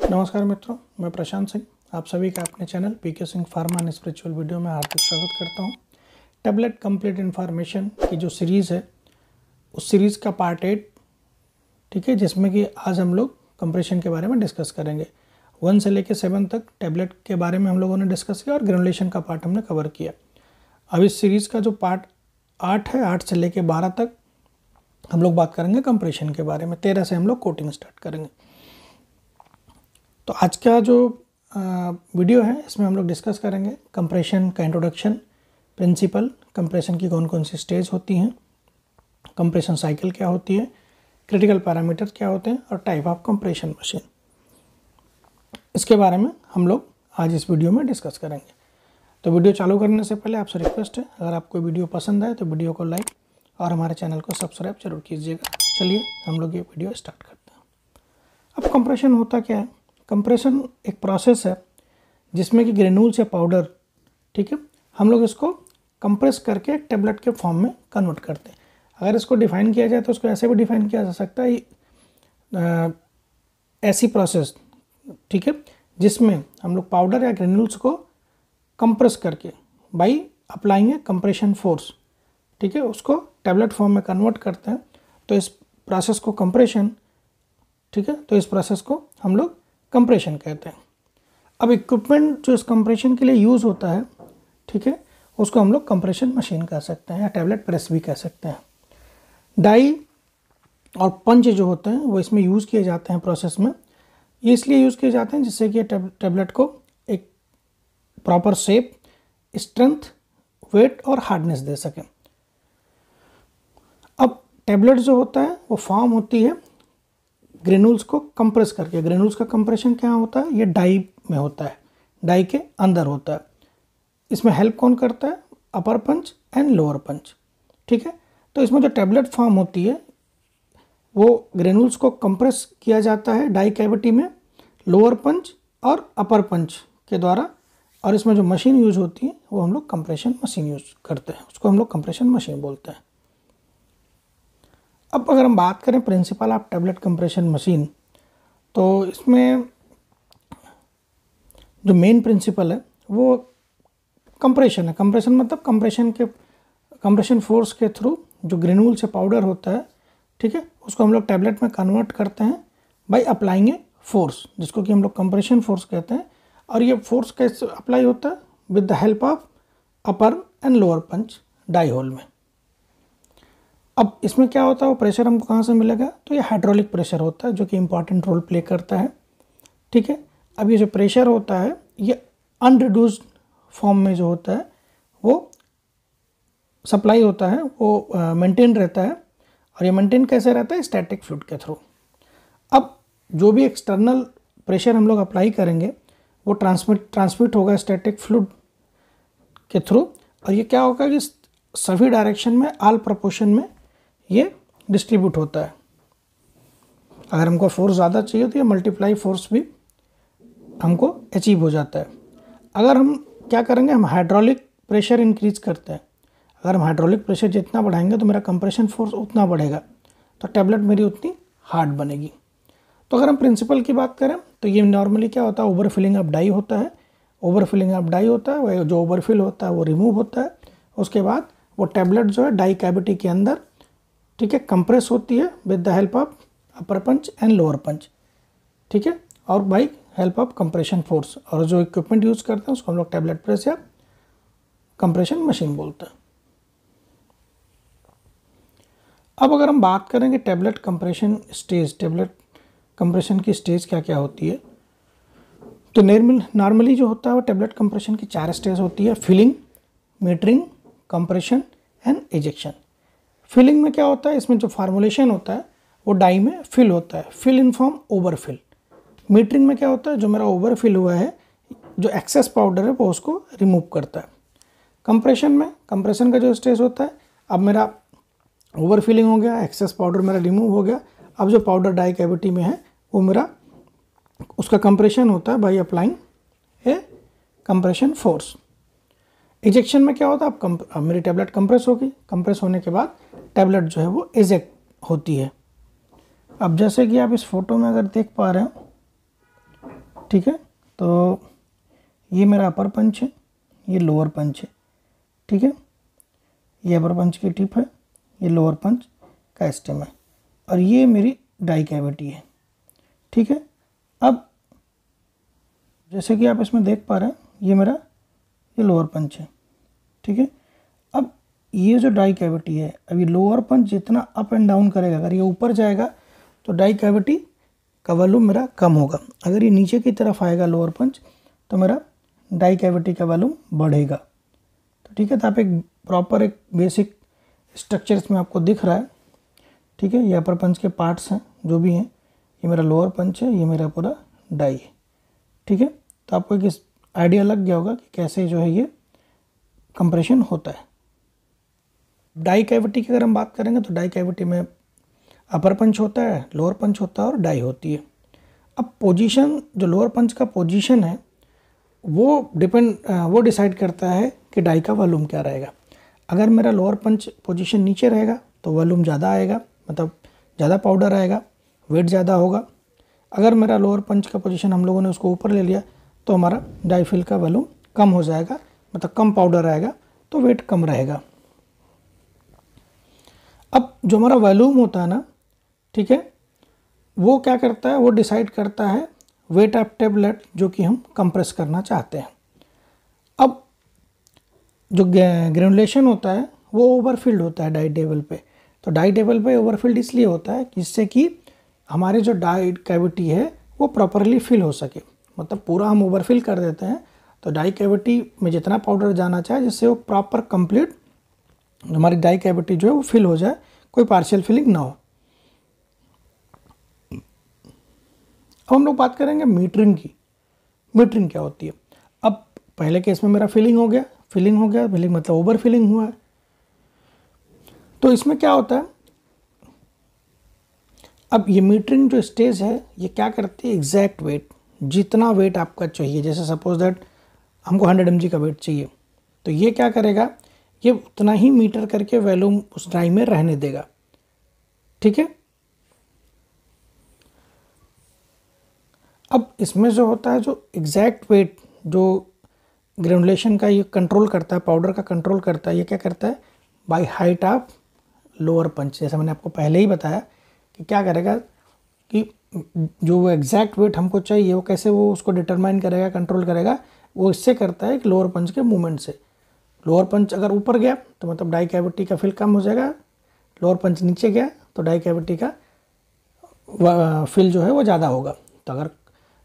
नमस्कार मित्रों, मैं प्रशांत सिंह आप सभी का अपने channel PK Singh pharma and spiritual video में हार्दिक स्वागत करता हूं। टैबलेट कंप्लीट इन्फॉर्मेशन की जो सीरीज़ है उस सीरीज़ का पार्ट 8, ठीक है, जिसमें कि आज हम लोग कंप्रेशन के बारे में डिस्कस करेंगे। 1 से लेकर 7 तक टैबलेट के बारे में हम लोगों ने डिस्कस किया और ग्रेनुलेशन का पार्ट हमने कवर किया। अब इस सीरीज़ का जो पार्ट 8 है, 8 से लेकर 12 तक हम लोग बात करेंगे कंप्रेशन के बारे में। 13 से हम लोग कोटिंग स्टार्ट करेंगे। तो आज का जो वीडियो है इसमें हम लोग डिस्कस करेंगे कंप्रेशन का इंट्रोडक्शन, प्रिंसिपल, कंप्रेशन की कौन कौन सी स्टेज होती हैं, कंप्रेशन साइकिल क्या होती है, क्रिटिकल पैरामीटर क्या होते हैं और टाइप ऑफ कंप्रेशन मशीन। इसके बारे में हम लोग आज इस वीडियो में डिस्कस करेंगे। तो वीडियो चालू करने से पहले आपसे रिक्वेस्ट है, अगर आपको वीडियो पसंद आए तो वीडियो को लाइक और हमारे चैनल को सब्सक्राइब जरूर कीजिएगा। चलिए हम लोग ये वीडियो स्टार्ट करते हैं। अब कंप्रेशन होता क्या है? कंप्रेशन एक प्रोसेस है जिसमें कि ग्रेन्यूल्स या पाउडर, ठीक है, हम लोग इसको कंप्रेस करके एक टेबलेट के फॉर्म में कन्वर्ट करते हैं। अगर इसको डिफ़ाइन किया जाए तो उसको ऐसे भी डिफ़ाइन किया जा सकता है, ऐसी प्रोसेस, ठीक है, जिसमें हम लोग पाउडर या ग्रेन्यूल्स को कंप्रेस करके by applying A compression force, ठीक है, उसको टेबलेट फॉर्म में कन्वर्ट करते हैं। तो इस प्रोसेस को कंप्रेशन, ठीक है, तो इस प्रोसेस को हम लोग कंप्रेशन कहते हैं। अब इक्विपमेंट जो इस कंप्रेशन के लिए यूज़ होता है, ठीक है, उसको हम लोग कंप्रेशन मशीन कह सकते हैं या टैबलेट प्रेस भी कह सकते हैं। डाई और पंच जो होते हैं वो इसमें यूज़ किए जाते हैं प्रोसेस में। ये इसलिए यूज़ किए जाते हैं जिससे कि टैबलेट को एक प्रॉपर शेप, स्ट्रेंथ, वेट और हार्डनेस दे सकें। अब टैबलेट जो होता है वो फॉर्म होती है ग्रेन्यूल्स को कंप्रेस करके। ग्रेन्यूल्स का कंप्रेशन क्या होता है? ये डाई में होता है, डाई के अंदर होता है। इसमें हेल्प कौन करता है? अपर पंच एंड लोअर पंच, ठीक है। तो इसमें जो टैबलेट फॉर्म होती है वो ग्रेन्यूल्स को कंप्रेस किया जाता है डाई कैविटी में लोअर पंच और अपर पंच के द्वारा, और इसमें जो मशीन यूज होती है वो हम लोग कंप्रेशन मशीन यूज करते हैं, उसको हम लोग कंप्रेशन मशीन बोलते हैं। अब अगर हम बात करें principle of tablet compression machine, तो इसमें जो मेन प्रिंसिपल है वो कंप्रेशन है। कंप्रेशन मतलब कंप्रेशन फोर्स के थ्रू जो ग्रेन्यूल से पाउडर होता है, ठीक है, उसको हम लोग टैबलेट में कन्वर्ट करते हैं बाय अप्लाइंग ए फोर्स, जिसको कि हम लोग कंप्रेशन फोर्स कहते हैं। और ये फोर्स कैसे अप्लाई होता है? With the help of upper and lower punch die hole में। अब इसमें क्या होता है, वो प्रेशर हमको कहाँ से मिलेगा? तो ये हाइड्रोलिक प्रेशर होता है जो कि इंपॉर्टेंट रोल प्ले करता है, ठीक है। अब ये जो प्रेशर होता है ये अनरिड्यूस्ड फॉर्म में जो होता है वो सप्लाई होता है, वो मेंटेन रहता है। और ये मेंटेन कैसे रहता है? स्टैटिक फ्लूइड के थ्रू। अब जो भी एक्सटर्नल प्रेशर हम लोग अप्लाई करेंगे वो ट्रांसमिट होगा स्टैटिक फ्लूइड के थ्रू, और ये क्या होगा कि सभी डायरेक्शन में ऑल प्रोपोर्शन में ये डिस्ट्रीब्यूट होता है। अगर हमको फोर्स ज़्यादा चाहिए तो ये मल्टीप्लाई फोर्स भी हमको अचीव हो जाता है। अगर हम क्या करेंगे, हम हाइड्रोलिक प्रेशर इंक्रीज करते हैं। अगर हम हाइड्रोलिक प्रेशर जितना बढ़ाएंगे तो मेरा कंप्रेशन फोर्स उतना बढ़ेगा, तो टैबलेट मेरी उतनी हार्ड बनेगी। तो अगर हम प्रिंसिपल की बात करें तो ये नॉर्मली क्या होता है, ओवर फिलिंग ऑफ डाई होता है। ओवर फिलिंग ऑफ डाई होता है, वह जो ओवरफिल होता है वो रिमूव होता है। उसके बाद वो टैबलेट जो है डाई कैविटी के अंदर, ठीक है, कंप्रेस होती है with the help of upper punch and lower punch, ठीक है, और by help of compression force. और जो इक्विपमेंट यूज़ करते हैं उसको हम लोग टैबलेट प्रेस या कंप्रेशन मशीन बोलते हैं। अब अगर हम बात करेंगे tablet compression stage, tablet compression की स्टेज क्या क्या होती है, तो नॉर्मली जो होता है वो टैबलेट कंप्रेशन की 4 स्टेज होती है: filling, metering, compression and ejection. Filling में क्या होता है, इसमें जो फार्मूलेशन होता है वो डाई में फिल होता है, fill in form overfill. Metering में क्या होता है, जो मेरा ओवरफिल हुआ है, जो एक्सेस पाउडर है वो उसको रिमूव करता है। कंप्रेशन में, कंप्रेशन का जो स्टेज होता है, अब मेरा ओवरफिलिंग हो गया, एक्सेस पाउडर मेरा रिमूव हो गया, अब जो पाउडर डाई कैविटी में है वो मेरा, उसका कंप्रेशन होता है by applying A compression force. Ejection में क्या होता है, अब मेरी टैबलेट कंप्रेस होगी, कंप्रेस होने के बाद टैबलेट जो है वो इजेक्ट होती है। अब जैसे कि आप इस फोटो में अगर देख पा रहे हो, ठीक है। तो ये मेरा अपर पंच है, ये लोअर पंच है, ठीक है। ये अपर पंच की टिप है, ये लोअर पंच का स्टेम है, और ये मेरी डाई कैविटी है, ठीक है। अब जैसे कि आप इसमें देख पा रहे हैं, ये लोअर पंच है, ठीक है। अब ये जो डाई कैविटी है, अभी लोअर पंच जितना अप एंड डाउन करेगा, अगर ये ऊपर जाएगा तो डाई कैविटी का वॉल्यूम मेरा कम होगा, अगर ये नीचे की तरफ आएगा लोअर पंच तो मेरा डाई कैविटी का वॉल्यूम बढ़ेगा। तो ठीक है, तो आप एक प्रॉपर एक बेसिक स्ट्रक्चर इसमें आपको दिख रहा है, ठीक है। ये अपर पंच के पार्ट्स हैं जो भी हैं, ये मेरा लोअर पंच है, ये मेरा पूरा डाई है, ठीक है। तो आपको एक आइडिया लग गया होगा कि कैसे जो है ये कंप्रेशन होता है। डाई कैविटी की अगर हम बात करेंगे तो डाई कैविटी में अपर पंच होता है, लोअर पंच होता है और डाई होती है। अब पोजीशन, जो लोअर पंच का पोजीशन है वो डिसाइड करता है कि डाई का वॉल्यूम क्या रहेगा। अगर मेरा लोअर पंच पोजीशन नीचे रहेगा तो वॉल्यूम ज़्यादा आएगा, मतलब ज़्यादा पाउडर आएगा, वेट ज़्यादा होगा। अगर मेरा लोअर पंच का पोजीशन हम लोगों ने उसको ऊपर ले लिया तो हमारा डाई फिल का वॉल्यूम कम हो जाएगा, मतलब कम पाउडर आएगा, तो वेट कम रहेगा। अब जो हमारा वॉल्यूम होता है ना, ठीक है, वो क्या करता है, वो डिसाइड करता है वेट ऑफ टेबलेट जो कि हम कंप्रेस करना चाहते हैं। अब जो ग्रेनुलेशन होता है वो ओवरफिल्ड होता है डाई टेबल पे। तो डाई टेबल पे ओवरफिल्ड इसलिए होता है जिससे कि हमारे जो डाई कैविटी है वो प्रॉपरली फिल हो सके, मतलब पूरा हम ओवरफिल कर देते हैं तो डाई कैविटी में जितना पाउडर जाना चाहे जिससे वो प्रॉपर कंप्लीट हमारी डाई कैविटी जो है वो फिल हो जाए, कोई पार्शियल फिलिंग ना हो। अब हम लोग बात करेंगे मीटरिंग की। मीटरिंग क्या होती है? अब पहले केस में मेरा फिलिंग हो गया, फिलिंग मतलब ओवर फिलिंग हुआ है। तो इसमें क्या होता है, अब ये मीटरिंग जो स्टेज है ये क्या करती है, एग्जैक्ट वेट, जितना वेट आपका चाहिए, जैसे सपोज दैट हमको 100 mg का वेट चाहिए, तो ये क्या करेगा, ये उतना ही मीटर करके वॉल्यूम उस डाई में रहने देगा, ठीक है। अब इसमें जो होता है, जो एग्जैक्ट वेट जो ग्रेनुलेशन का ये कंट्रोल करता है, पाउडर का कंट्रोल करता है, ये क्या करता है, बाय हाइट ऑफ लोअर पंच। जैसे मैंने आपको पहले ही बताया कि क्या करेगा कि जो वो एग्जैक्ट वेट हमको चाहिए वो कैसे वो उसको डिटरमाइन करेगा, कंट्रोल करेगा, वो इससे करता है कि लोअर पंच के मूवमेंट से। लोअर पंच अगर ऊपर गया तो मतलब डाई कैविटी का फिल कम हो जाएगा, लोअर पंच नीचे गया तो डाई कैविटी का फिल जो है वो ज़्यादा होगा। तो अगर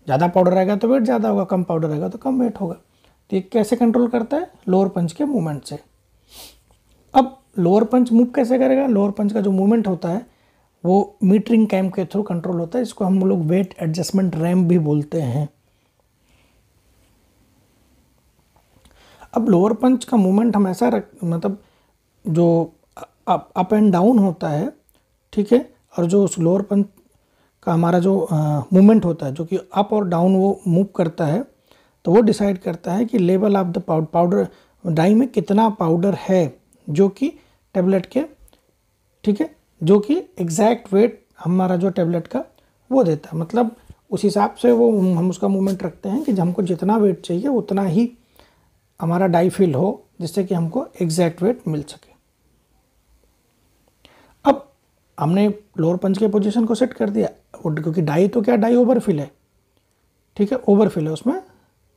ज़्यादा पाउडर आएगा तो वेट ज़्यादा होगा, कम पाउडर आएगा तो कम वेट होगा। तो ये कैसे कंट्रोल करता है, लोअर पंच के मूवमेंट से। अब लोअर पंच मूव कैसे करेगा, लोअर पंच का जो मूवमेंट होता है वो मीटरिंग कैम के थ्रू कंट्रोल होता है, इसको हम लोग वेट एडजस्टमेंट रैम्प भी बोलते हैं। अब लोअर पंच का मूवमेंट हम ऐसा मतलब जो अप एंड डाउन होता है, ठीक है, और जो उस लोअर पंच का हमारा जो मूवमेंट होता है जो कि अप और डाउन वो मूव करता है, तो वो डिसाइड करता है कि level of the powder, die में कितना पाउडर है जो कि टेबलेट के, ठीक है, जो कि एग्जैक्ट वेट हमारा जो टेबलेट का वो देता है। मतलब उस हिसाब से वो हम उसका मूवमेंट रखते हैं कि हमको जितना वेट चाहिए उतना ही हमारा डाई फिल हो, जिससे कि हमको एग्जैक्ट वेट मिल सके। अब हमने लोअर पंच के पोजीशन को सेट कर दिया, क्योंकि डाई तो क्या, डाई ओवरफिल है, ठीक है, ओवरफिल है, उसमें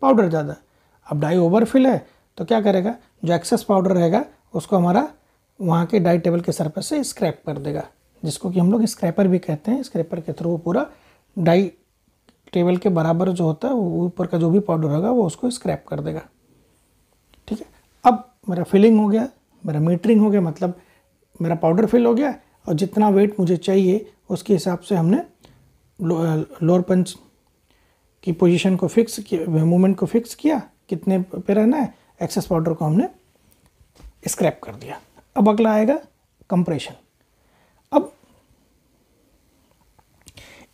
पाउडर ज़्यादा है। अब डाई ओवरफिल है तो क्या करेगा, जो एक्सेस पाउडर रहेगा उसको हमारा वहाँ के डाई टेबल के सरफेस से स्क्रैप कर देगा, जिसको कि हम लोग स्क्रैपर भी कहते हैं। स्क्रैपर के थ्रू पूरा डाई टेबल के बराबर जो होता है वो ऊपर का जो भी पाउडर होगा वो उसको स्क्रैप कर देगा, ठीक है। अब मेरा फिलिंग हो गया, मेरा मीटरिंग हो गया, मतलब मेरा पाउडर फिल हो गया और जितना वेट मुझे चाहिए उसके हिसाब से हमने लोअर पंच की पोजीशन को फिक्स किया, मूवमेंट को फिक्स किया, कितने पे रहना है, एक्सेस पाउडर को हमने स्क्रैप कर दिया। अब अगला आएगा कंप्रेशन। अब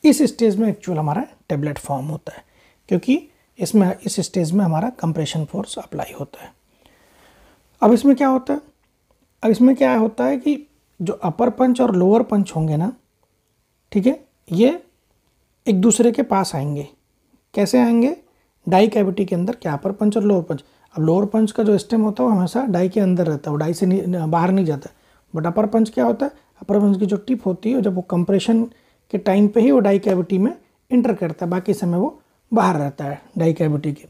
इस स्टेज में एक्चुअल हमारा टेबलेट फॉर्म होता है, क्योंकि इसमें इस स्टेज में हमारा कंप्रेशन फोर्स अप्लाई होता है। अब इसमें क्या होता है, अब इसमें क्या होता है कि जो अपर पंच और लोअर पंच होंगे ना, ठीक है, ये एक दूसरे के पास आएंगे, कैसे आएंगे, डाई कैविटी के अंदर क्या अपर पंच और लोअर पंच। अब लोअर पंच का जो स्टेम होता है वो हमेशा डाई के अंदर रहता है, वो डाई से बाहर नहीं जाता। बट अपर पंच क्या होता है, अपर पंच की जो टिप होती है जब वो कंप्रेशन के टाइम पे ही वो डाई कैविटी में इंटर करता है, बाकी समय वो बाहर रहता है डाई कैविटी के।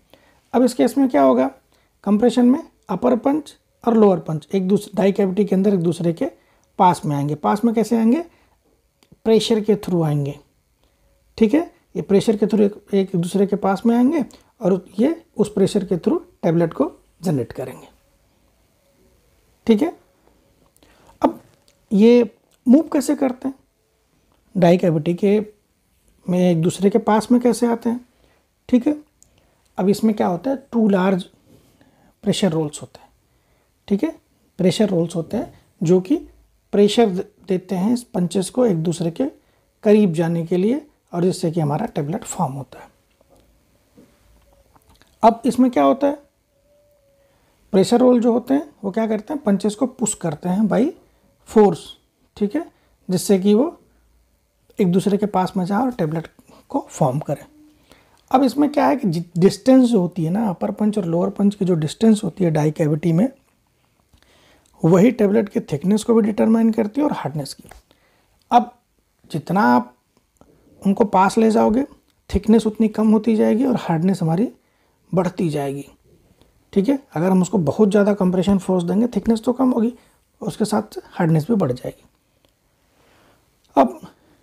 अब इस केस में क्या होगा, कंप्रेशन में अपर पंच और लोअर पंच एक दूसरे डाई कैविटी के अंदर एक दूसरे के पास में आएंगे। पास में कैसे आएंगे, प्रेशर के थ्रू आएंगे। ठीक है, ये प्रेशर के थ्रू एक दूसरे के पास में आएंगे और ये उस प्रेशर के थ्रू टैबलेट को जनरेट करेंगे। ठीक है, अब ये मूव कैसे करते हैं, डाई कैविटी के में एक दूसरे के पास में कैसे आते हैं। ठीक है, अब इसमें क्या होता है, 2 लार्ज प्रेशर रोल्स होते हैं। ठीक है, प्रेशर रोल्स होते हैं जो कि प्रेशर देते हैं इस पंचेस को एक दूसरे के करीब जाने के लिए, और जिससे कि हमारा टैबलेट फॉर्म होता है। अब इसमें क्या होता है, प्रेशर रोल जो होते हैं वो क्या करते हैं, पंचेस को पुश करते हैं बाई फोर्स। ठीक है, जिससे कि वो एक दूसरे के पास में जाए और टैबलेट को फॉर्म करें। अब इसमें क्या है कि डिस्टेंस जो होती है ना, अपर पंच और लोअर पंच की जो डिस्टेंस होती है डाई कैविटी में, वही टैबलेट के थिकनेस को भी डिटरमाइन करती है और हार्डनेस की। अब जितना आप उनको पास ले जाओगे, थिकनेस उतनी कम होती जाएगी और हार्डनेस हमारी बढ़ती जाएगी। ठीक है, अगर हम उसको बहुत ज़्यादा कंप्रेशन फोर्स देंगे, थिकनेस तो कम होगी, उसके साथ हार्डनेस भी बढ़ जाएगी। अब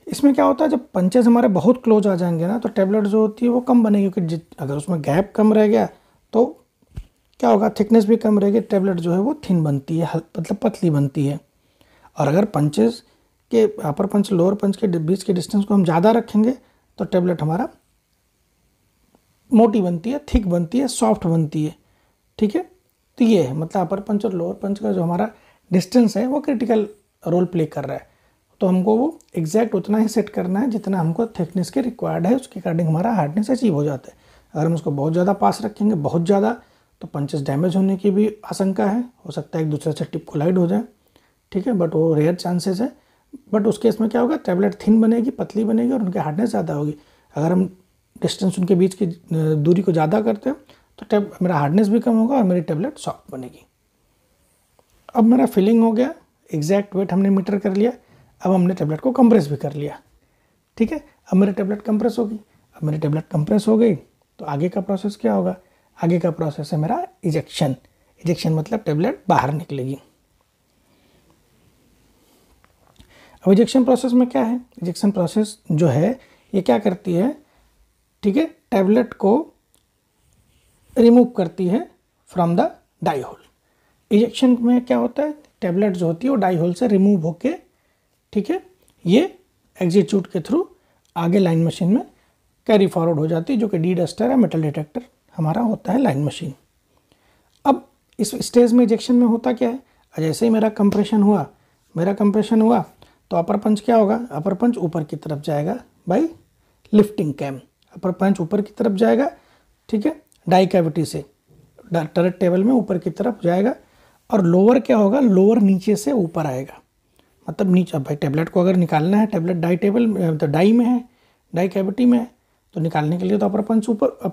इसमें क्या होता है, जब पंचेस हमारे बहुत क्लोज आ जाएंगे ना, तो टैबलेट जो होती है वो कम बनेगी, क्योंकि अगर उसमें गैप कम रह गया तो क्या होगा, थिकनेस भी कम रहेगी, टैबलेट जो है वो थिन बनती है, मतलब पतली बनती है। और अगर पंचेस के अपर पंच लोअर पंच के बीच के डिस्टेंस को हम ज़्यादा रखेंगे तो टैबलेट हमारा मोटी बनती है, थिक बनती है, सॉफ्ट बनती है। ठीक है, तो ये है मतलब अपर पंच और लोअर पंच का जो हमारा डिस्टेंस है वो क्रिटिकल रोल प्ले कर रहा है। तो हमको वो एग्जैक्ट उतना ही सेट करना है जितना हमको थिकनेस के रिक्वायर्ड है, उसके अकॉर्डिंग हमारा हार्डनेस अचीव हो जाता है। अगर हम उसको बहुत ज़्यादा पास रखेंगे, बहुत ज़्यादा, तो पंचेस डैमेज होने की भी आशंका है, हो सकता है एक दूसरे से टिप कोलाइड हो जाए। ठीक है, बट वो रेयर चांसेस है। बट उस केस में क्या होगा, टैबलेट थिन बनेगी, पतली बनेगी और उनकी हार्डनेस ज़्यादा होगी। अगर हम डिस्टेंस उनके बीच की दूरी को ज़्यादा करते हो तो मेरा हार्डनेस भी कम होगा और मेरी टैबलेट सॉफ्ट बनेगी। अब मेरा फिलिंग हो गया, एग्जैक्ट वेट हमने मीटर कर लिया, अब हमने टैबलेट को कंप्रेस भी कर लिया। ठीक है, अब मेरी टैबलेट कंप्रेस होगी। अब मेरी टैबलेट कंप्रेस हो गई तो आगे का प्रोसेस क्या होगा, आगे का प्रोसेस है मेरा इजेक्शन। इजेक्शन मतलब टैबलेट बाहर निकलेगी। अब इजेक्शन प्रोसेस में क्या है, इजेक्शन प्रोसेस जो है ये क्या करती है, ठीक है, टैबलेट को रिमूव करती है from the die hole. Ejection में क्या होता है, टैबलेट जो होती है वो डाई होल से रिमूव होके, ठीक है, ये एग्जिट चूट के थ्रू आगे लाइन मशीन में कैरी फॉरवर्ड हो जाती है, जो कि डी डस्टर है, मेटल डिटेक्टर हमारा होता है लाइन मशीन। अब इस स्टेज में इजेक्शन में होता क्या है, जैसे ही मेरा कंप्रेशन हुआ तो अपर पंच क्या होगा, अपर पंच ऊपर की तरफ जाएगा बाई लिफ्टिंग कैम। अपर पंच ऊपर की तरफ जाएगा, ठीक है, डाई कैविटी से टर्रेट टेबल में ऊपर की तरफ जाएगा। और लोअर क्या होगा, लोअर नीचे से ऊपर आएगा, मतलब नीचे। अब भाई टैबलेट को अगर निकालना है, टैबलेट डाई टेबल तो डाई में है, डाई कैविटी में है, तो निकालने के लिए तो अपर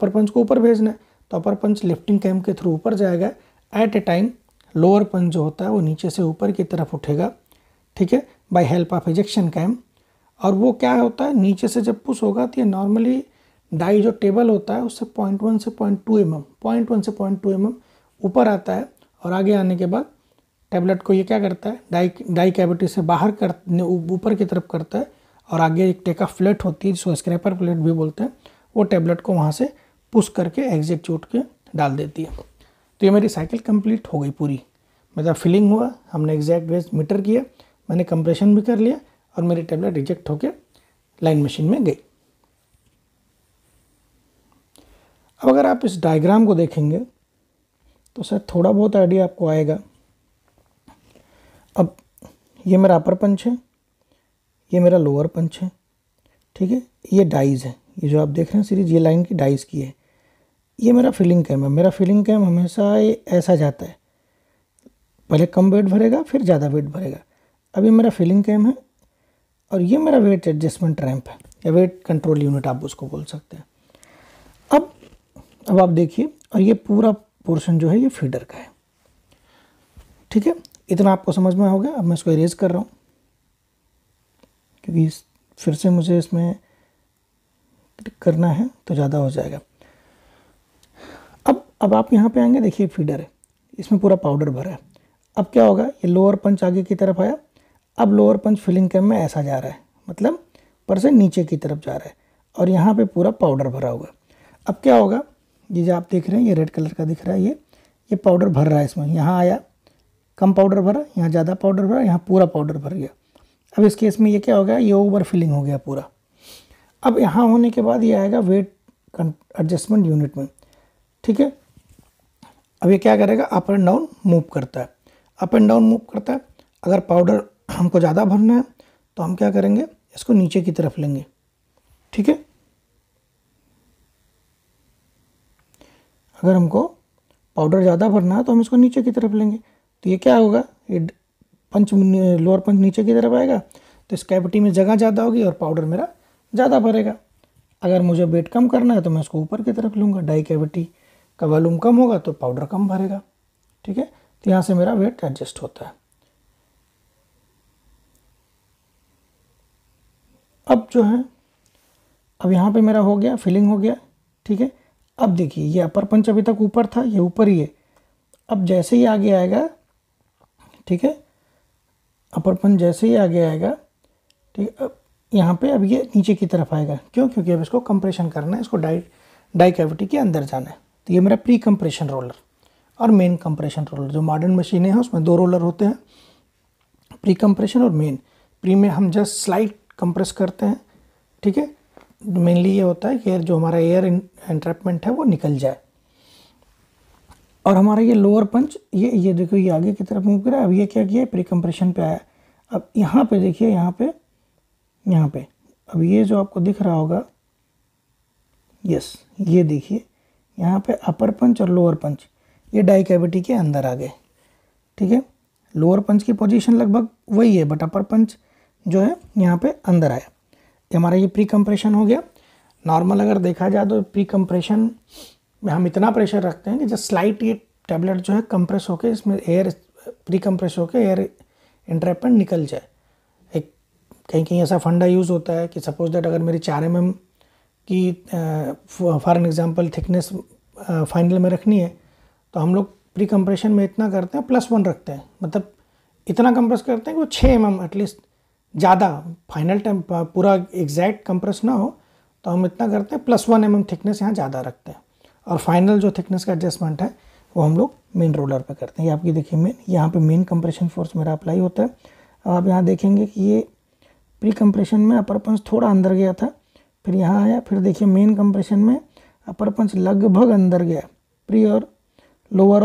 पंच को ऊपर भेजना है। तो अपर पंच लिफ्टिंग कैम के थ्रू ऊपर जाएगा। एट ए टाइम लोअर पंच जो होता है वो नीचे से ऊपर की तरफ उठेगा, ठीक है, by help of ejection cam. और वो क्या होता है, नीचे से जब पुश होगा तो ये नॉर्मली डाई जो टेबल होता है उससे 0.1 से 0.2 mm, 0.1 से 0.2 mm ऊपर आता है। और आगे आने के बाद टैबलेट को ये क्या करता है, डाई कैविटी से बाहर कर ऊपर की तरफ करता है, और आगे एक टेक ऑफ प्लेट होती है जिसको स्क्रैपर प्लेट भी बोलते हैं, वो टैबलेट को वहाँ से पुश करके एग्जीक्यूट के डाल देती है। तो ये मेरी साइकिल कंप्लीट हो गई पूरी, मतलब फिलिंग हुआ, हमने एग्जैक्ट वेट मीटर किया, मैंने कंप्रेशन भी कर लिया और मेरी टैबलेट रिजेक्ट होकर लाइन मशीन में गई। अब अगर आप इस डायग्राम को देखेंगे तो सर थोड़ा बहुत आइडिया आपको आएगा। अब ये मेरा अपर पंच है, ये मेरा लोअर पंच है, ठीक है, ये डाइज है, ये जो आप देख रहे हैं सीरीज, ये लाइन की डाइज की है। ये मेरा फिलिंग कैम है। मेरा फिलिंग कैम हमेशा ये ऐसा जाता है, पहले कम वेट भरेगा फिर ज़्यादा वेट भरेगा। अब ये मेरा फिलिंग कैम है और ये मेरा वेट एडजस्टमेंट रैंप है, या वेट कंट्रोल यूनिट आप उसको बोल सकते हैं। अब आप देखिए, और ये पूरा पोर्शन जो है ये फीडर का है। ठीक है, इतना आपको समझ में हो गया। अब मैं इसको इरेज कर रहा हूँ, क्योंकि फिर से मुझे इसमें क्लिक करना है तो ज़्यादा हो जाएगा। अब आप यहाँ पे आएंगे, देखिए फीडर है, इसमें पूरा पाउडर भरा है। अब क्या होगा, ये लोअर पंच आगे की तरफ आया। अब लोअर पंच फिलिंग कैम में ऐसा जा रहा है, मतलब पर से नीचे की तरफ जा रहा है, और यहाँ पे पूरा पाउडर भरा हुआ है। अब क्या होगा, ये जो आप देख रहे हैं ये रेड कलर का दिख रहा है, ये पाउडर भर रहा है इसमें। यहाँ आया कम पाउडर भरा, यहाँ ज़्यादा पाउडर भरा, यहाँ पूरा पाउडर भर गया। अब इस केस में ये क्या हो गया, ये ओवर फिलिंग हो गया पूरा। अब यहाँ होने के बाद ये आएगा वेट एडजस्टमेंट यूनिट में। ठीक है, अब ये क्या करेगा, अप एंड डाउन मूव करता है, अप एंड डाउन मूव करता है। अगर पाउडर हमको ज़्यादा भरना है तो हम क्या करेंगे, इसको नीचे की तरफ लेंगे। ठीक है, अगर हमको पाउडर ज़्यादा भरना है तो हम इसको नीचे की तरफ लेंगे। तो ये क्या होगा, ये पंच लोअर पंच नीचे की तरफ आएगा, तो इस कैविटी में जगह ज़्यादा होगी और पाउडर मेरा ज़्यादा भरेगा। अगर मुझे वेट कम करना है तो मैं इसको ऊपर की तरफ लूँगा, डाई कैविटी का वॉल्यूम कम होगा तो पाउडर कम भरेगा। ठीक है, तो यहाँ से मेरा वेट एडजस्ट होता है। अब जो है, अब यहाँ पे मेरा हो गया, फिलिंग हो गया। ठीक है, अब देखिए ये अपर पंच अभी तक ऊपर था, ये ऊपर ही है। अब जैसे ही आगे आएगा, ठीक है, अपर पंच जैसे ही आगे आएगा, ठीक है, अब यहाँ पे अब ये नीचे की तरफ आएगा। क्यों, क्योंकि अब इसको कंप्रेशन करना है, इसको डाई कैविटी के अंदर जाना है। तो ये मेरा प्री कंप्रेशन रोलर और मेन कंप्रेशन रोलर, जो मॉडर्न मशीनें हैं उसमें 2 रोलर होते हैं, प्री कंप्रेशन और मेन। प्री में हम जस्ट स्लाइट कंप्रेस करते हैं। ठीक है, मेनली ये होता है कि जो हमारा एयर एंट्रैपमेंट है वो निकल जाए। और हमारा ये लोअर पंच, ये देखो ये आगे की तरफ मूव कर रहा है। अब ये क्या किया, प्री कंप्रेशन पे आया। अब यहाँ पे देखिए, यहाँ पे अब ये जो आपको दिख रहा होगा, यस, ये देखिए यहाँ पे अपर पंच और लोअर पंच ये डाई कैविटी के अंदर आ गए। ठीक है, लोअर पंच की पोजीशन लगभग वही है, बट अपर पंच जो है यहाँ पे अंदर आया। हमारा ये प्री कंप्रेशन हो गया। नॉर्मल अगर देखा जाए तो प्री कंप्रेशन में हम इतना प्रेशर रखते हैं कि जब स्लाइट ये टैबलेट जो है कंप्रेस होकर इसमें एयर प्री कंप्रेस होकर एयर एंट्रैपमेंट निकल जाए। एक कहीं ऐसा फंडा यूज़ होता है कि सपोज दैट अगर मेरी 4 mm की for an example thickness final में रखनी है, तो हम लोग प्री कंप्रेशन में इतना करते हैं, +1 रखते हैं, मतलब इतना कंप्रेस करते हैं कि वो 6 mm एटलीस्ट ज़्यादा फाइनल टाइम पूरा एग्जैक्ट कंप्रेस ना हो, तो हम इतना करते हैं +1 mm थिकनेस यहाँ ज़्यादा रखते हैं। और फाइनल जो थिकनेस का एडजस्टमेंट है वो हम लोग मेन रोलर पे करते हैं। ये आपकी देखिए मेन, यहाँ पे मेन कंप्रेशन फोर्स मेरा अप्लाई होता है। अब आप यहाँ देखेंगे कि ये प्री कंप्रेशन में अपर पंच थोड़ा अंदर गया था, फिर यहाँ आया, फिर देखिए मेन कंप्रेशन में अपर पंच लगभग अंदर गया, प्री और लोअर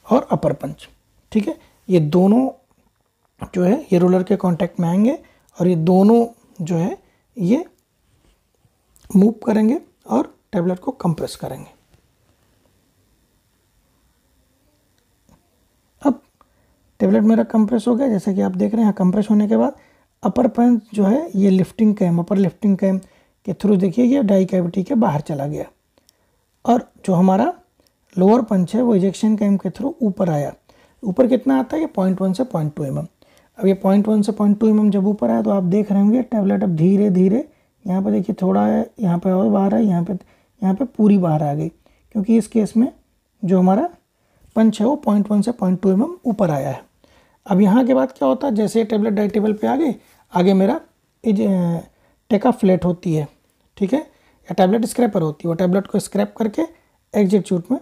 और अपर पंच। ठीक है, ये दोनों जो है ये रोलर के कांटेक्ट में आएंगे और ये दोनों जो है ये मूव करेंगे और टैबलेट को कंप्रेस करेंगे। अब टैबलेट मेरा कंप्रेस हो गया, जैसे कि आप देख रहे हैं। कंप्रेस होने के बाद अपर पंच जो है ये लिफ्टिंग कैम, अपर लिफ्टिंग कैम के थ्रू देखिए ये डाई कैविटी के बाहर चला गया, और जो हमारा लोअर पंच है वो इजेक्शन कैम के थ्रू ऊपर आया। ऊपर कितना आता है, ये 0.1 से 0.2 mm। अब ये 0.1 से 0.2 mm जब ऊपर आया तो आप देख रहे होंगे टैबलेट अब धीरे धीरे यहाँ पे देखिए थोड़ा है, यहाँ पे और बाहर है, यहाँ पे पूरी बाहर आ गई, क्योंकि इस केस में जो हमारा पंच है वो 0.1 से 0.2 mm ऊपर आया है। अब यहाँ के बाद क्या होता है, जैसे टैबलेट डाई टेबल पे आगे मेरा टेका फ्लैट होती है, ठीक है, या टैबलेट स्क्रैपर होती है, वो टैबलेट को स्क्रैप करके एग्जिट चूट में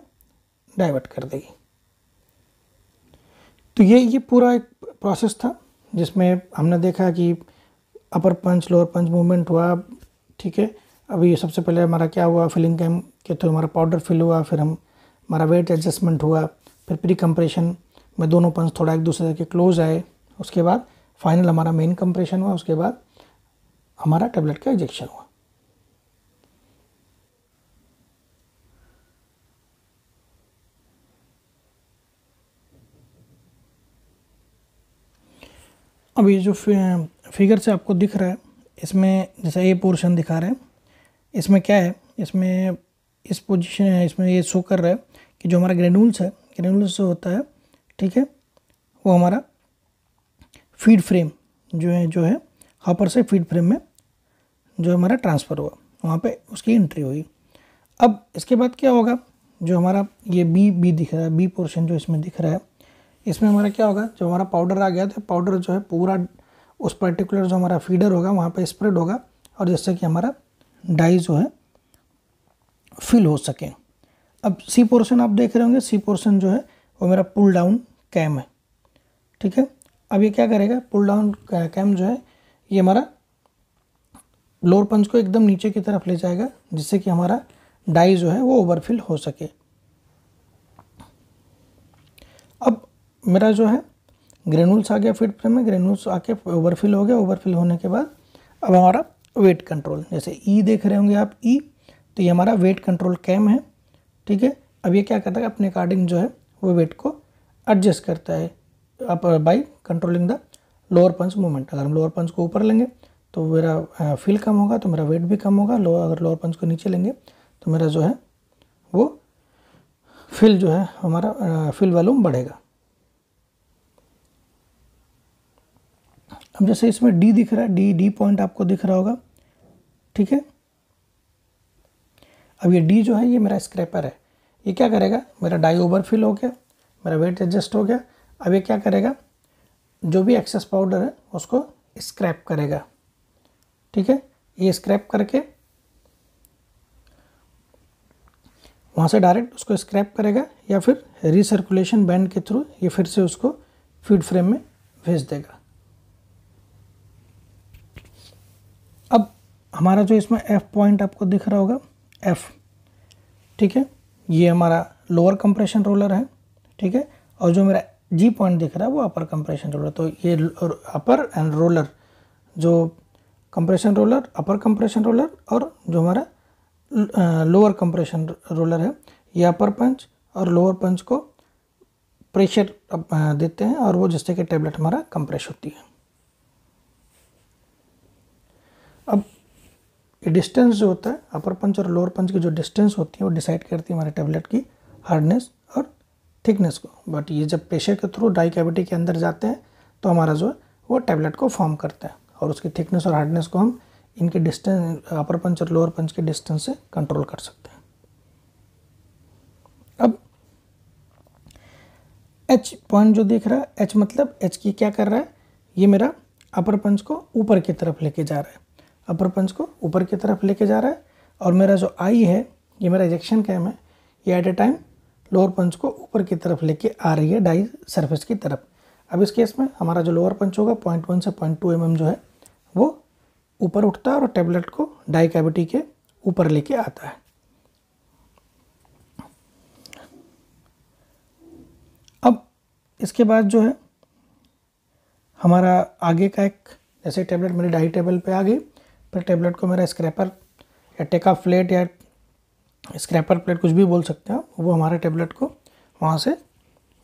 डाइवर्ट कर देगी। तो ये पूरा एक प्रोसेस था जिसमें हमने देखा कि अपर पंच लोअर पंच मूवमेंट हुआ। ठीक है, अभी सबसे पहले हमारा क्या हुआ, फिलिंग कैम के थ्रू हमारा पाउडर फिल हुआ, फिर हमारा वेट एडजस्टमेंट हुआ, फिर प्री कंप्रेशन में दोनों पंच थोड़ा एक दूसरे के क्लोज आए, उसके बाद फाइनल हमारा मेन कंप्रेशन हुआ, उसके बाद हमारा टैबलेट का इंजेक्शन हुआ। अब ये जो फिगर से आपको दिख रहा है, इसमें जैसा ये पोर्शन दिखा रहे हैं, इसमें क्या है, इसमें इस पोजीशन है, इसमें ये शो कर रहा है कि जो हमारा ग्रेनुल्स है, ग्रेनुल्स जो होता है, ठीक है, वो हमारा फीड फ्रेम जो है हॉपर से फीड फ्रेम में जो हमारा ट्रांसफ़र हुआ, वहाँ पे उसकी एंट्री हुई। अब इसके बाद क्या होगा, जो हमारा ये बी दिख रहा है, बी पोर्शन जो इसमें दिख रहा है, इसमें हमारा क्या होगा, जो हमारा पाउडर आ गया तो पाउडर जो है पूरा उस पर्टिकुलर जो हमारा फीडर होगा वहाँ पे स्प्रेड होगा, और जिससे कि हमारा डाई जो है फिल हो सके। अब सी पोर्शन आप देख रहे होंगे, सी पोर्शन जो है वो मेरा पुल डाउन कैम है, ठीक है। अब ये क्या करेगा, पुल डाउन कैम जो है ये हमारा लोअर पंच को एकदम नीचे की तरफ ले जाएगा, जिससे कि हमारा डाई जो है वो ओवरफिल हो सके। अब मेरा जो है ग्रेनुल्स आ गया फीड फ्रेम में, ग्रेनुल्स आके ओवरफिल हो गया, ओवरफिल होने के बाद अब हमारा वेट कंट्रोल, जैसे ई देख रहे होंगे आप, ई, तो ये हमारा वेट कंट्रोल कैम है, ठीक है। अब ये क्या करता है, अपने अकॉर्डिंग जो है वो वेट को एडजस्ट करता है up by controlling the lower punch movement. अगर हम लोअर पंच को ऊपर लेंगे तो मेरा फील कम होगा, तो मेरा वेट भी कम होगा। अगर लोअर पंच को नीचे लेंगे तो मेरा जो है वो फिल जो है हमारा फिल वॉल्यूम बढ़ेगा। अब जैसे इसमें डी दिख रहा है, डी पॉइंट आपको दिख रहा होगा, ठीक है। अब ये डी जो है ये मेरा स्क्रैपर है, ये क्या करेगा, मेरा डाई ओवरफिल हो गया, मेरा वेट एडजस्ट हो गया। अब ये क्या करेगा, जो भी एक्सेस पाउडर है उसको स्क्रैप करेगा, ठीक है। ये स्क्रैप करके वहाँ से डायरेक्ट उसको स्क्रैप करेगा, या फिर रिसर्कुलेशन बैंड के थ्रू ये फिर से उसको फीड फ्रेम में भेज देगा। अब हमारा जो इसमें एफ पॉइंट आपको दिख रहा होगा, एफ, ठीक है, ये हमारा लोअर कंप्रेशन रोलर है, ठीक है। और जो मेरा जी पॉइंट दिख रहा है वो अपर कंप्रेशन रोलर। तो ये अपर एंड रोलर, जो कंप्रेशन रोलर, अपर कंप्रेशन रोलर, और जो हमारा लोअर कंप्रेशन रोलर है, ये अपर पंच और लोअर पंच को प्रेशर देते हैं, और वो जिससे कि टेबलेट हमारा कंप्रेस होती है। अब ये डिस्टेंस जो होता है, अपर पंच और लोअर पंच की जो डिस्टेंस होती है वो डिसाइड करती है हमारे टेबलेट की हार्डनेस और थिकनेस को। बट ये जब प्रेशर के थ्रू डाई कैविटी के अंदर जाते हैं तो हमारा जो है वो टेबलेट को फॉर्म करता है, और उसकी थिकनेस और हार्डनेस को हम इनके डिस्टेंस, अपर पंच और लोअर पंच के डिस्टेंस से कंट्रोल कर सकते हैं। अब एच पॉइंट जो दिख रहा है, एच मतलब एच की क्या कर रहा है, ये मेरा अपर पंच को ऊपर की तरफ लेके जा रहा है, अपर पंच को ऊपर की तरफ लेके जा रहा है। और मेरा जो आई है, ये मेरा इजेक्शन कैम है, ये एट ए टाइम लोअर पंच को ऊपर की तरफ लेके आ रही है डाई सरफेस की तरफ। अब इस केस में हमारा जो लोअर पंच होगा 0.1 से 0.2 mm जो है वो ऊपर उठता है और टेबलेट को डाई कैविटी के ऊपर लेके आता है। अब इसके बाद जो है हमारा आगे का एक, जैसे टेबलेट मेरी डाई टेबल पे आ गई, फिर टेबलेट को मेरा स्क्रैपर या टेक ऑफ प्लेट या स्क्रैपर प्लेट कुछ भी बोल सकते हैं, वो हमारे टेबलेट को वहाँ से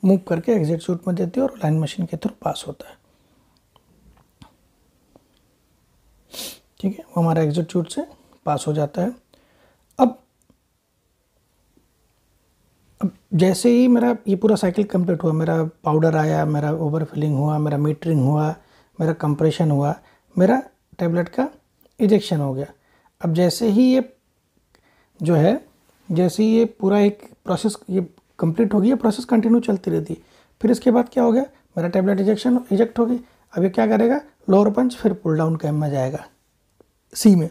मूव करके एग्जिट शूट में देती है और लाइन मशीन के थ्रू पास होता है, ठीक है। वो हमारा एग्जिट शूट से पास हो जाता है। अब जैसे ही मेरा ये पूरा साइकिल कंप्लीट हुआ, मेरा पाउडर आया, मेरा ओवरफिलिंग हुआ, मेरा मीटरिंग हुआ, मेरा कंप्रेशन हुआ, मेरा टेबलेट का इजेक्शन हो गया। अब जैसे ही ये जो है, जैसे ही ये पूरा एक प्रोसेस ये कंप्लीट हो गई, ये प्रोसेस कंटिन्यू चलती रहती। फिर इसके बाद क्या हो गया, मेरा टेबलेट इजेक्ट हो गई। अब ये क्या करेगा, लोअर पंच फिर पुल डाउन कैम में जाएगा सी में,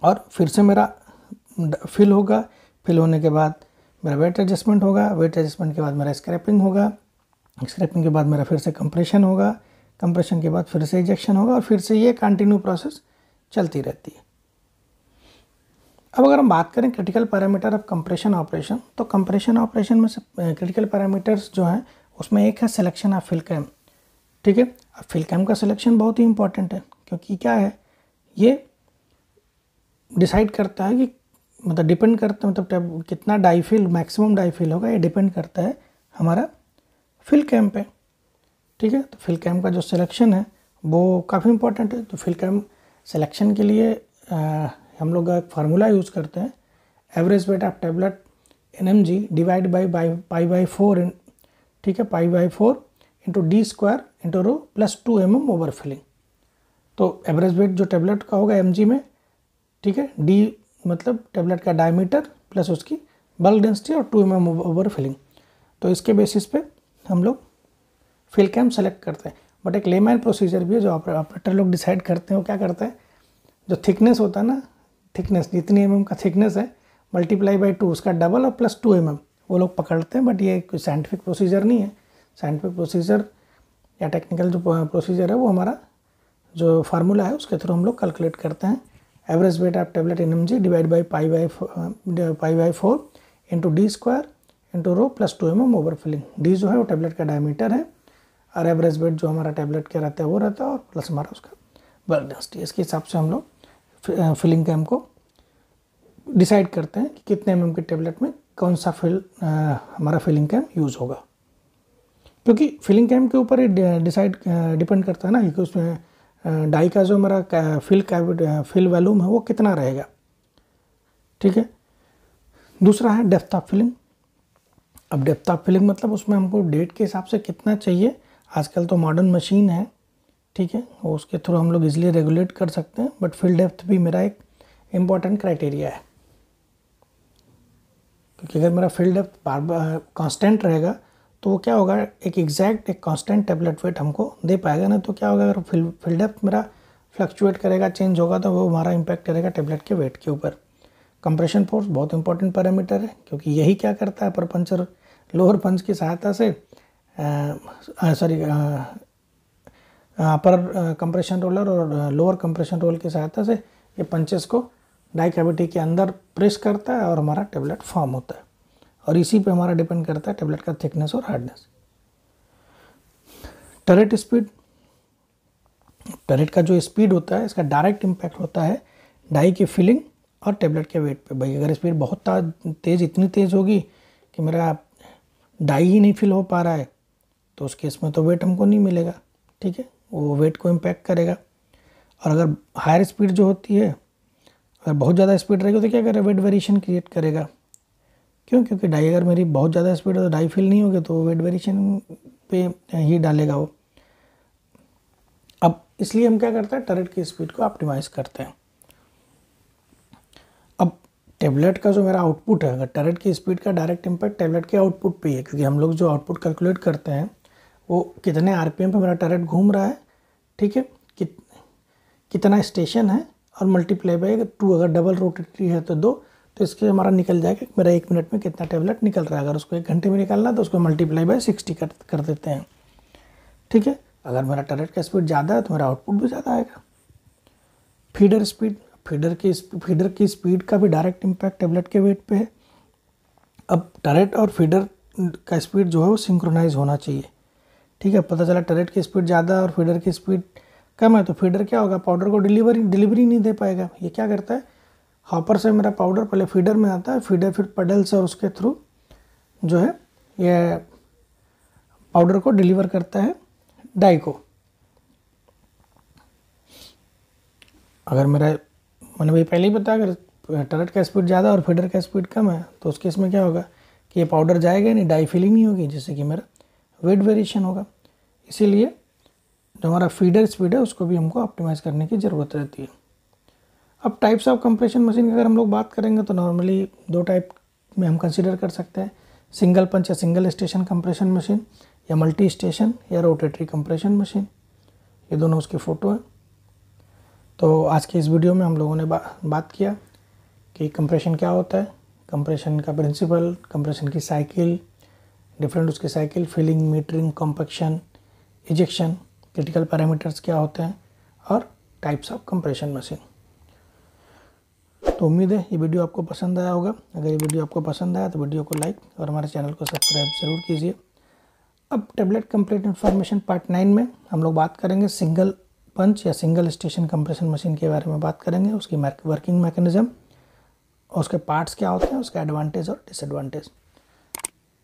और फिर से मेरा फिल होगा। फिल होने के बाद मेरा वेट एडजस्टमेंट होगा, वेट एडजस्टमेंट के बाद मेरा स्क्रैपिंग होगा, स्क्रैपिंग के बाद मेरा फिर से कंप्रेशन होगा, कंप्रेशन के बाद फिर से इजेक्शन होगा, और फिर से ये कंटिन्यू प्रोसेस चलती रहती है। अब अगर हम बात करें critical parameter of compression operation, तो कंप्रेशन ऑपरेशन में से क्रिटिकल पैरामीटर्स जो हैं उसमें एक है सिलेक्शन ऑफ फिल कैम, ठीक है। अब फिल कैम का सिलेक्शन बहुत ही इंपॉर्टेंट है, क्योंकि क्या है, ये डिसाइड करता है कि मतलब डिपेंड करता है, मतलब कितना डाईफिल, मैक्सिमम डाईफिल होगा, ये डिपेंड करता है हमारा फिल कैम पे, ठीक है। तो फिल कैम का जो सिलेक्शन है वो काफ़ी इंपॉर्टेंट है। तो फिल कैम सिलेक्शन के लिए हम लोग एक फार्मूला यूज़ करते हैं, average weight of tablet in mg divide by pi 4, ठीक है, pi 4 into D square into rho plus 2 mm over filling. तो एवरेज वेट जो टेबलेट का होगा mg में, ठीक है, डी मतलब टेबलेट का डायमीटर प्लस उसकी बल्क डेंसिटी और 2 mm ओवर फिलिंग। तो इसके बेसिस पे हम लोग फिल कैम सेलेक्ट करते हैं। बट एक लेमैन प्रोसीजर भी है जो ऑपरेटर लोग डिसाइड करते हैं। वो क्या करते हैं, जो थिकनेस होता है ना, थिकनेस जितनी mm का थिकनेस है मल्टीप्लाई बाई 2 उसका डबल और प्लस 2 mm वो लोग पकड़ते हैं। बट ये कोई साइंटिफिक प्रोसीजर नहीं है। साइंटिफिक प्रोसीजर या टेक्निकल जो प्रोसीजर है वो हमारा जो फार्मूला है उसके थ्रू हम लोग कैलकुलेट करते हैं। Average weight of tablet in mg divide by pi 4 into D square into rho plus 2 mm over filling. D जो है वो टेबलेट का डायमीटर है और एवरेज वेट जो हमारा टेबलेट का रहता है वो रहता है और प्लस हमारा उसका बल्क डेंसिटी। इसके हिसाब से हम लोग फिलिंग कैम को डिसाइड करते हैं कि कितने mm के टेबलेट में कौन सा हमारा फिलिंग कैम यूज़ होगा। क्योंकि फिलिंग कैम के ऊपर ही डिपेंड करता है ना कि उसमें डाई का जो हमारा फिल वॉल्यूम है वो कितना रहेगा, ठीक है। दूसरा है डेप्थ ऑफ फिलिंग। अब डेप्थ ऑफ फिलिंग मतलब उसमें हमको डेट के हिसाब से कितना चाहिए। आजकल तो मॉडर्न मशीन है, ठीक है, उसके थ्रू हम लोग इजीली रेगुलेट कर सकते हैं। बट फिल डेप्थ भी मेरा एक इम्पॉर्टेंट क्राइटेरिया है, क्योंकि अगर मेरा फिल डेप्थ बार बार कांस्टेंट रहेगा तो वो क्या होगा, एक एग्जैक्ट एक कांस्टेंट टेबलेट वेट हमको दे पाएगा ना। तो क्या होगा, अगर फिल डेप्थ मेरा फ्लक्चुएट करेगा, चेंज होगा, तो वो हमारा इम्पैक्ट करेगा टेबलेट के वेट के ऊपर। कंप्रेशन फोर्स बहुत इंपॉर्टेंट पैरामीटर है, क्योंकि यही क्या करता है, अपर पंच और लोअर पंच की सहायता से अपर कंप्रेशन रोलर और लोअर कंप्रेशन रोल की सहायता से ये पंचेस को डाई कैविटी के अंदर प्रेस करता है और हमारा टेबलेट फॉर्म होता है। और इसी पे हमारा डिपेंड करता है टेबलेट का थिकनेस और हार्डनेस। टरेट स्पीड, टरेट का जो स्पीड होता है इसका डायरेक्ट इम्पैक्ट होता है डाई की फिलिंग और टेबलेट के वेट पे। भाई अगर स्पीड बहुत तेज़, इतनी तेज़ होगी कि मेरा डाई ही नहीं फिल हो पा रहा है, तो उस केस में तो वेट हमको नहीं मिलेगा, ठीक है, वो वेट को इम्पैक्ट करेगा। और अगर हायर स्पीड जो होती है, अगर बहुत ज़्यादा स्पीड रहेगी तो क्या करेगा, वेट वेरिएशन क्रिएट करेगा। क्यों, क्योंकि डाई अगर मेरी बहुत ज़्यादा स्पीड है तो डाई फिल नहीं होगी, तो वेट वेरिएशन पे ही डालेगा वो। अब इसलिए हम क्या करते हैं, टरेट की स्पीड को ऑप्टिमाइज़ करते हैं। अब टेबलेट का जो मेरा आउटपुट है, अगर टरेट की स्पीड का डायरेक्ट इम्पैक्ट टेबलेट के आउटपुट पे है, क्योंकि हम लोग जो आउटपुट कैलकुलेट करते हैं वो कितने आरपीएम पे मेरा टरेट घूम रहा है, ठीक है, कितना स्टेशन है और मल्टीप्लाई बाई 2, अगर डबल रोटेटरी है तो 2, तो इसके हमारा निकल जाएगा मेरा 1 मिनट में कितना टेबलेट निकल रहा है। अगर उसको 1 घंटे में निकालना तो उसको मल्टीप्लाई बाई 60 कर देते हैं, ठीक है। अगर मेरा टरेट का स्पीड ज़्यादा है तो मेरा आउटपुट भी ज़्यादा आएगा। फीडर स्पीड, फीडर की स्पीड का भी डायरेक्ट इम्पैक्ट टेबलेट के वेट पे है। अब टरेट और फीडर का स्पीड जो है वो सिंक्रोनाइज होना चाहिए, ठीक है। पता चला टरेट की स्पीड ज़्यादा और फीडर की स्पीड कम है तो फीडर क्या होगा, पाउडर को डिलीवरी नहीं दे पाएगा। ये क्या करता है, हॉपर से मेरा पाउडर पहले फीडर में आता है, फीडर फिर पेडल्स और उसके थ्रू जो है ये पाउडर को डिलीवर करता है डाई को। अगर मेरा, मैंने भाई पहले ही बताया, अगर टरेट का स्पीड ज़्यादा और फीडर का स्पीड कम है तो उस केस में क्या होगा कि ये पाउडर जाएगा नहीं, डाई फिलिंग नहीं होगी, जिससे कि मेरा वेट वेरिएशन होगा। इसीलिए जो हमारा फीडर स्पीड है उसको भी हमको ऑप्टिमाइज़ करने की ज़रूरत रहती है। अब टाइप्स ऑफ कंप्रेशन मशीन की अगर हम लोग बात करेंगे तो नॉर्मली 2 टाइप में हम कंसीडर कर सकते हैं, सिंगल पंच या सिंगल स्टेशन कंप्रेशन मशीन, या मल्टी स्टेशन या रोटेटरी कंप्रेशन मशीन। ये दोनों उसकी फ़ोटो है। तो आज के इस वीडियो में हम लोगों ने बात किया कि कंप्रेशन क्या होता है, कंप्रेशन का प्रिंसिपल, कंप्रेशन की साइकिल, डिफरेंट उसकी cycle, filling, metering, compaction, ejection, critical parameters क्या होते हैं, और टाइप्स ऑफ कंप्रेशन मशीन। तो उम्मीद है ये वीडियो आपको पसंद आया होगा। अगर ये वीडियो आपको पसंद आया तो वीडियो को लाइक और हमारे चैनल को सब्सक्राइब जरूर कीजिए। अब टेबलेट कंप्लीट इन्फॉर्मेशन पार्ट 9 में हम लोग बात करेंगे सिंगल पंच या सिंगल स्टेशन कंप्रेशन मशीन के बारे में बात करेंगे, उसकी वर्किंग मैकेनिज्म और उसके पार्ट्स क्या होते हैं, उसके एडवांटेज और डिसएडवांटेज।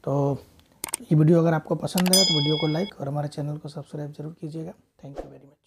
तो ये वीडियो अगर आपको पसंद आया तो वीडियो को लाइक और हमारे चैनल को सब्सक्राइब जरूर कीजिएगा। Thank you very much.